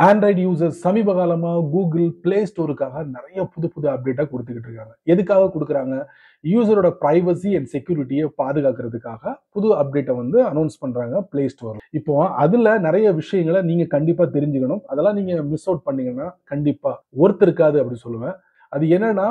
Android users சமீப காலமா Google play ஸ்டோருக்காக நிறைய புது புது அப்டேட்டா கொடுத்துக்கிட்டு இருக்காங்க. எதுக்காக கொடுக்குறாங்க? யூசரோட பிரைவசி அண்ட் செக்யூரிட்டியை பாதுகாக்கிறதுக்காக புது அப்டேட்டை வந்து அனௌன்ஸ் பண்றாங்க பிளே ஸ்டோர். இப்போ அதுல நிறைய விஷயங்களை நீங்க கண்டிப்பா தெரிஞ்சுக்கணும். அதெல்லாம் நீங்க மிஸ் அவுட் பண்ணீங்கன்னா கண்டிப்பா ஒர்த் இருக்காது அப்படி சொல்லுவேன். அது என்னன்னா,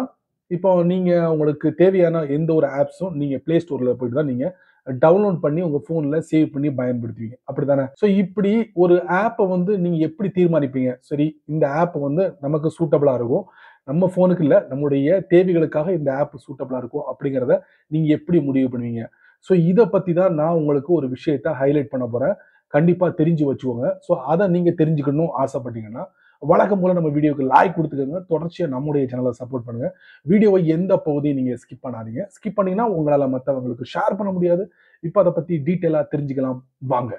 இப்போ நீங்க உங்களுக்கு தேவையான எந்த ஒரு ஆப்ஸும் நீங்க பிளே ஸ்டோர்ல போயிட்டு தான் நீங்க டவுன்லோட் பண்ணி உங்க போன்ல சேவ் பண்ணி பயன்படுத்துவீங்க. அப்படிதானே? சோ இப்படி ஒரு ஆப்பை வந்து நீங்க எப்படி தீர்மானிப்பீங்க? சரி, இந்த ஆப் வந்து நமக்கு சூட்டபிளா இருக்கும். நம்ம போனுக்கு இல்ல, நம்முடைய தேவைகளுக்காக இந்த ஆப் சூட்டபிளா இருக்கும் அப்படிங்கிறத நீங்க எப்படி முடிவு பண்ணுவீங்க? சோ இத பத்தி தான் நான் உங்களுக்கு ஒரு விஷயத்த ஹைலைட் பண்ண போறேன். கண்டிப்பா தெரிஞ்சு வச்சுக்கோங்க. சோ அத நீங்க தெரிஞ்சுக்கணும் ஆசைப்பட்டீங்கன்னா, வழக்கம் போல நம்ம வீடியோக்கு லைக் குடுத்துக்கங்க. தொடர்ச்சியா நம்முடைய சேனலை சப்போர்ட் பண்ணுங்க. வீடியோவை எந்த பகுதியும் நீங்க ஸ்கிப் பண்ணாதீங்க. ஸ்கிப் பண்ணீங்கன்னா உங்களால மத்தவங்களுக்கு ஷேர் பண்ண முடியாது. இப்ப அத பத்தி டீடைலா தெரிஞ்சுக்கலாம் வாங்க.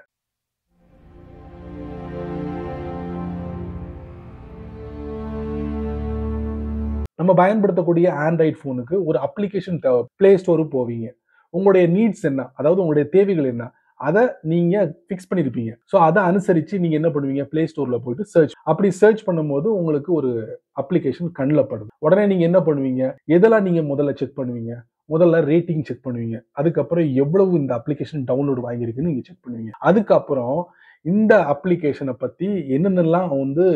நம்ம பயன்படுத்தக்கூடிய ஆண்ட்ராய்டு ஃபோனுக்கு ஒரு அப்ளிகேஷன் தேவை. பிளே ஸ்டோர் போவீங்க. உங்களுடைய நீட்ஸ் என்ன? அதாவது உங்களுடைய தேவைகள் என்ன? அத நீங்க ஃபிக்ஸ் பண்ணியிருப்பீங்க. சோ அத அனுசரிச்சு நீங்க என்ன பண்ணுவீங்க? பிளே ஸ்டோர்ல போயிட்டு அப்படி சர்ச் பண்ணும்போது உங்களுக்கு ஒரு அப்ளிகேஷன் கண்ல படுது. உடனே நீங்க என்ன பண்ணுவீங்க? எதெல்லாம் நீங்க முதல்ல செக் பண்ணுவீங்க? முதல்ல ரேட்டிங் செக் பண்ணுவீங்க. அதுக்கப்புறம் எவ்வளவு இந்த அப்ளிகேஷன் டவுன்லோட் வாங்கியிருக்குன்னு நீங்க செக் பண்ணுவீங்க. அதுக்கப்புறம் இந்த அப்ளிகேஷன பத்தி என்னென்னலாம் வந்து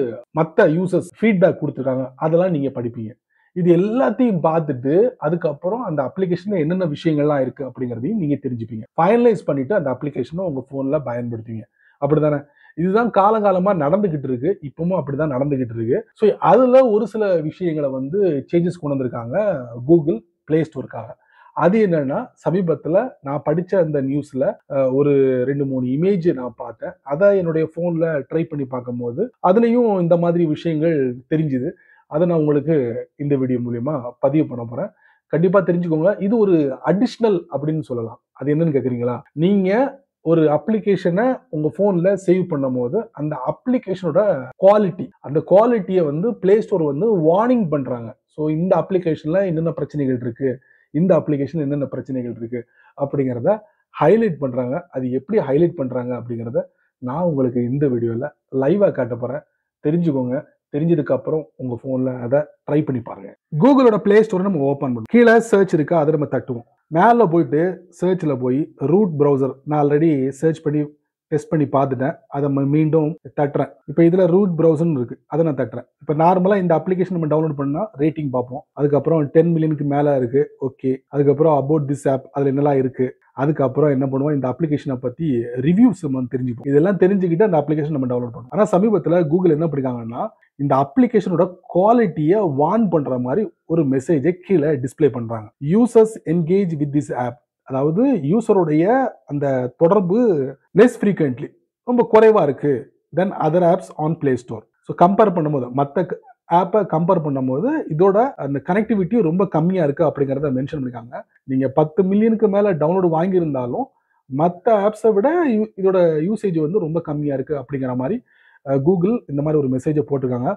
மத்த யூசர்ஸ் ஃபீட்பேக் குடுத்துருக்காங்க, அதெல்லாம் நீங்க படிப்பீங்க. இது எல்லாத்தையும் பார்த்துட்டு, அதுக்கப்புறம் அந்த அப்ளிகேஷன்ல என்னென்ன விஷயங்கள்லாம் இருக்கு அப்படிங்கிறதையும் நீங்க தெரிஞ்சுப்பீங்க. ஃபைனலைஸ் பண்ணிட்டு அந்த அப்ளிகேஷன உங்க ஃபோன்ல பயன்படுத்துவீங்க. அப்படிதானே? இதுதான் காலங்காலமா நடந்துகிட்டு இருக்கு. இப்பவும் அப்படிதான் நடந்துகிட்டு இருக்கு. சோ அதுல ஒரு சில விஷயங்கள வந்து சேஞ்சஸ் கொண்டு வந்திருக்காங்க Google Play Storeக்காக. அது என்னன்னா, சமீபத்துல நான் படிச்ச அந்த நியூஸ்ல ஒரு 2, 3 இமேஜ் நான் பார்த்தேன். அத என்னுடைய ஃபோன்ல ட்ரை பண்ணி பார்க்கும்போது, அதுலயும் இந்த மாதிரி விஷயங்கள் தெரிஞ்சுது. அத நான் உங்களுக்கு இந்த வீடியோ மூலியமா பதிவு பண்ண போறேன். கண்டிப்பா தெரிஞ்சுக்கோங்க. இது ஒரு அடிஷனல் அப்படின்னு சொல்லலாம். அது என்னன்னு கேட்கிறீங்களா? நீங்க ஒரு அப்ளிகேஷன உங்க ஃபோன்ல சேவ் பண்ணும்போது, அந்த அப்ளிகேஷனோட அந்த குவாலிட்டிய வந்து பிளே ஸ்டோர் வந்து வார்னிங் பண்றாங்க. ஸோ இந்த அப்ளிகேஷன்ல என்னென்ன பிரச்சனைகள் இருக்கு? இந்த அப்ளிகேஷன்ல என்னென்ன பிரச்சனைகள் இருக்கு? அப்படிங்கிறத ஹைலைட் பண்றாங்க. அது எப்படி ஹைலைட் பண்றாங்க அப்படிங்கிறத நான் உங்களுக்கு இந்த வீடியோல லைவா காட்டப் போறேன். தெரிஞ்சுக்கோங்க. தெரிஞ்சதுக்கு அப்புறம் உங்க போன்ல அத ட்ரை பண்ணி பாருங்க. கூகுளோட பிளே ஸ்டோரை நம்ம ஓபன் பண்ணுவோம். கீழ சர்ச் இருக்கா? அத நம்ம தட்டுவோம். மேல போயிட்டு சர்ச்ல போய் ரூட் பிரவுசர் நான் ஆல்ரெடி சர்ச் பண்ணி டெஸ்ட் பண்ணி பார்த்துட்டேன். அத மீண்டும் தட்டுறேன். இப்ப இதுல ரூட் பிரவுசர்னு இருக்கு. அத நான் தட்டுறேன். இப்ப நார்மலா இந்த அப்ளிகேஷன் நம்ம டவுன்லோட் பண்ணா ரேட்டிங் பார்ப்போம். அதுக்கப்புறம் 10 மில்லியனுக்கு மேல இருக்கு. ஓகே. அதுக்கப்புறம் அபௌட் திஸ் ஆப் அதுல என்னலாம் இருக்கு. அதுக்கப்புறம் என்ன பண்ணுவோம்? இந்த அப்ளிகேஷனை பத்தி ரிவ்யூஸ் நம்ம தெரிஞ்சுப்போம். இதெல்லாம் தெரிஞ்சுக்கிட்டு அந்த அப்ளிகேஷன் நம்ம டவுன்லோட் பண்ணுவோம். ஆனா சமீபத்துல கூகுள் என்ன பண்ணிருக்காங்கன்னா, இந்த அப்ளிகேஷனோட குவாலிட்டியை வார்ன் பண்ற மாதிரி ஒரு மெசேஜை கீழே டிஸ்ப்ளே பண்றாங்க. Users engage with this app, அதாவது யூசருடைய அந்த தொடர்பு லெஸ் ஃப்ரீக்வென்ட்லி ரொம்ப குறைவா இருக்கு then other apps on Play Store. So compare பண்ணும்போது மற்ற ஆப்பை கம்பேர் பண்ணும்போது இதோட அந்த கனெக்டிவிட்டி ரொம்ப கம்மியா இருக்கு அப்படிங்கிறத மென்ஷன் பண்ணிருக்காங்க. நீங்க 10 மில்லியனுக்கு மேல டவுன்லோட் வாங்கியிருந்தாலும் மற்ற ஆப்ஸை விட இதோட யூசேஜ் வந்து ரொம்ப கம்மியா இருக்கு அப்படிங்கிற மாதிரி கூகுள் இந்த மாதிரி ஒரு மெசேஜை போட்டிருக்காங்க.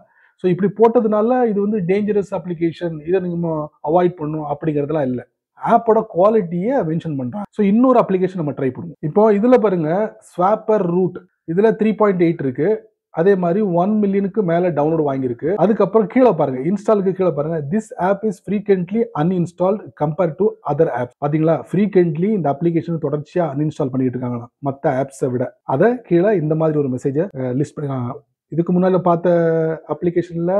ஸோ இப்படி போட்டதுனால இது வந்து டேஞ்சரஸ் அப்ளிகேஷன், இதை நம்ம அவாய்ட் பண்ணும் அப்படிங்கிறதுலாம் இல்லை. ஆப்போட குவாலிட்டியை மென்ஷன் பண்றாங்க. ஸோ இன்னொரு அப்ளிகேஷன் நம்ம ட்ரை பண்ணுவோம். இப்போ இதுல பாருங்க, ஸ்வாப்பர் ரூட் இதுல 3.8 இருக்கு. அதே மாதிரி 1 மில்லியனுக்கு மேல டவுன்லோட் வாங்கியிருக்கு. அதுக்கப்புறம் கீழே பாருங்க, இன்ஸ்டாலுக்கு கீழே பாருங்க, this app is frequently uninstalled compare to other apps. பாத்தீங்களா? ஃப்ரீக்வென்ட்லி இந்த அப்ளிகேஷன் தொடர்ச்சியா அன்இன்ஸ்டால் பண்ணிட்டு இருக்காங்க மற்ற ஆப்ஸை விட. அதை கீழே இந்த மாதிரி ஒரு மெசேஜை லிஸ்ட் பண்ணிருக்காங்க. இதுக்கு முன்னால பார்த்த அப்ளிகேஷன்ல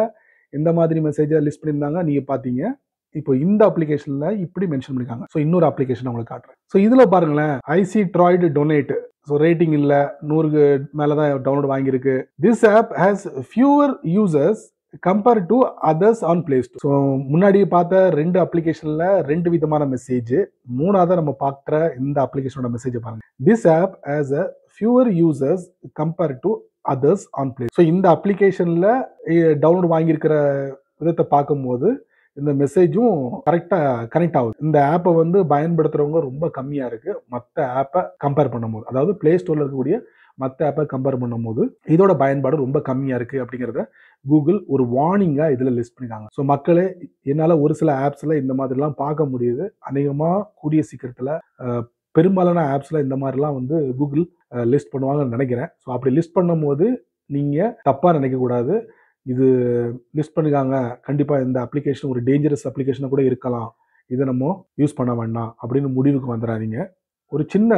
எந்த மாதிரி மெசேஜை லிஸ்ட் பண்ணியிருந்தாங்க நீங்க பாத்தீங்க. இப்போ இந்த அப்ளிகேஷன்ல இப்படி மென்ஷன் பண்ணிருக்காங்க. ஸோ இன்னொரு அப்ளிகேஷன் உங்களுக்கு காட்டுறேன். ஸோ இதுல பாருங்களேன், ஐசி ட்ராய்டு டொனேட். ஸோ ரேட்டிங் இல்ல, 100க்கு மேல தான் டவுன்லோட் வாங்கியிருக்கு. This app has fewer users compare to others on Play Store. So முன்னாடி பார்த்த 2 அப்ளிகேஷன்ல 2 விதமான மெசேஜ். மூணாவது நம்ம பார்க்குற இந்த அப்ளிகேஷனோட மெசேஜ் பாருங்க. This app has a fewer users compare to others on play. So இந்த அப்ளிகேஷன்ல டவுன்லோட் வாங்கியிருக்கிற விதத்தை பார்க்கும்போது இந்த மெசேஜும் கரெக்டா கனெக்ட் ஆகுது. இந்த ஆப்பை வந்து பயன்படுத்துறவங்க ரொம்ப கம்மியா இருக்கு மற்ற ஆப்பை கம்பேர் பண்ணும்போது. அதாவது பிளே ஸ்டோர்ல இருக்கக்கூடிய மற்ற ஆப்பை கம்பேர் பண்ணும்போது இதோட பயன்பாடு ரொம்ப கம்மியா இருக்கு அப்படிங்கிறத கூகுள் ஒரு வார்னிங்கா இதுல லிஸ்ட் பண்ணிருக்காங்க. ஸோ மக்களே, என்னால ஒரு சில ஆப்ஸ்ல இந்த மாதிரிலாம் பார்க்க முடியுது. அநேகமா கூடிய சீக்கிரத்துல பெரும்பாலான ஆப்ஸ்ல இந்த மாதிரிலாம் வந்து கூகுள் லிஸ்ட் பண்ணுவாங்கன்னு நினைக்கிறேன். ஸோ அப்படி லிஸ்ட் பண்ணும்போது நீங்கள் தப்பாக நினைக்கக்கூடாது. இது லிஸ்ட் பண்ணிருக்காங்க, கண்டிப்பாக இந்த அப்ளிகேஷன் ஒரு டேஞ்சரஸ் அப்ளிகேஷனாக கூட இருக்கலாம், இதை நம்ம யூஸ் பண்ண வேண்டாம் அப்படின்னு முடிவுக்கு வந்துடாதீங்க. ஒரு சின்ன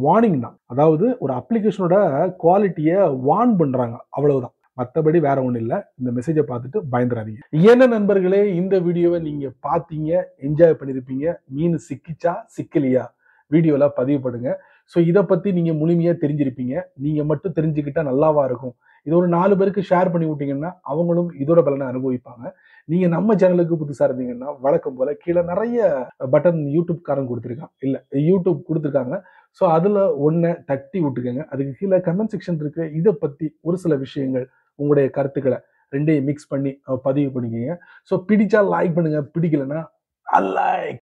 வார்னிங் தான். அதாவது ஒரு அப்ளிகேஷனோட குவாலிட்டியை வார்ன் பண்ணுறாங்க, அவ்வளவுதான். மற்றபடி வேற ஒன்றும் இல்லை. இந்த மெசேஜை பார்த்துட்டு பயந்துடாதீங்க. என்ன நண்பர்களே, இந்த வீடியோவை நீங்கள் பார்த்தீங்க, என்ஜாய் பண்ணியிருப்பீங்க. மீன் சிக்கிச்சா சிக்கலையா வீடியோவில் பதிவு பண்ணுங்க. ஸோ இதை பற்றி நீங்கள் முழுமையாக தெரிஞ்சிருப்பீங்க. நீங்கள் மட்டும் தெரிஞ்சுக்கிட்டா நல்லாவா இருக்கும். இது ஒரு 4 பேருக்கு ஷேர் பண்ணி விட்டீங்கன்னா அவங்களும் இதோட பலனை அனுபவிப்பாங்க. நீங்கள் நம்ம சேனலுக்கு புதுசாக இருந்தீங்கன்னா வழக்கம் போல் கீழே நிறைய பட்டன் யூடியூப் காரன் கொடுத்துருக்கான், இல்லை யூடியூப் கொடுத்துருக்காங்க. ஸோ அதில் ஒன்றை தட்டி விட்டுக்கோங்க. அதுக்கு கீழே கமெண்ட் செக்ஷன் இருக்கு. இதை பற்றி ஒரு சில விஷயங்கள், உங்களுடைய கருத்துக்களை ரெண்டையும் மிக்ஸ் பண்ணி பதிவு பண்ணிக்கோங்க. ஸோ பிடிச்சா லைக் பண்ணுங்க, பிடிக்கலன்னா அன்லைக்.